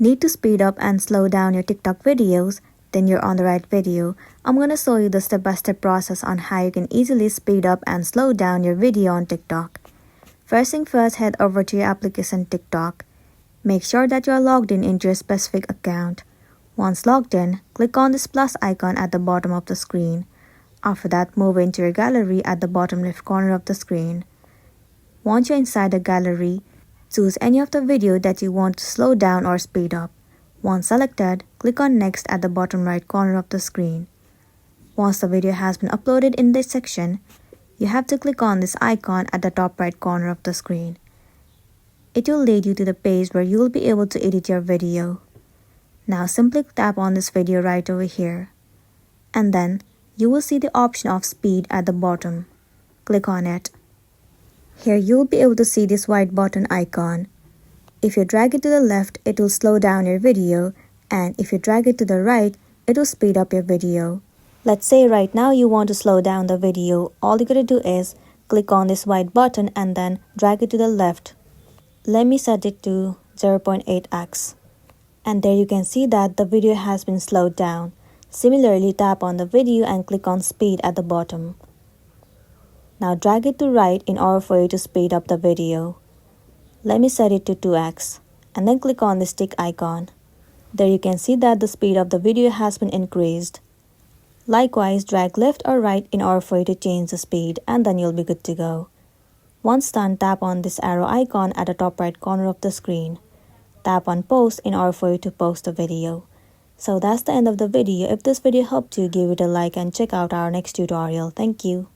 Need to speed up and slow down your TikTok videos? Then you're on the right video. I'm gonna show you the step-by-step process on how you can easily speed up and slow down your video on TikTok. First thing first, head over to your application TikTok. Make sure that you are logged in into your specific account. Once logged in, click on this plus icon at the bottom of the screen. After that, move into your gallery at the bottom left corner of the screen. Once you're inside the gallery, choose any of the video that you want to slow down or speed up. Once selected, click on Next at the bottom right corner of the screen. Once the video has been uploaded in this section, you have to click on this icon at the top right corner of the screen. It will lead you to the page where you will be able to edit your video. Now simply tap on this video right over here. And then you will see the option of speed at the bottom. Click on it. Here you will be able to see this white button icon. If you drag it to the left, it will slow down your video, and if you drag it to the right, it will speed up your video. Let's say right now you want to slow down the video. All you gotta do is click on this white button and then drag it to the left. Let me set it to 0.8x. And there you can see that the video has been slowed down. Similarly, tap on the video and click on speed at the bottom. Now drag it to right in order for you to speed up the video. Let me set it to 2x and then click on this tick icon. There you can see that the speed of the video has been increased. Likewise, drag left or right in order for you to change the speed, and then you'll be good to go. Once done, tap on this arrow icon at the top right corner of the screen. Tap on post in order for you to post the video. So that's the end of the video. If this video helped you, give it a like and check out our next tutorial. Thank you.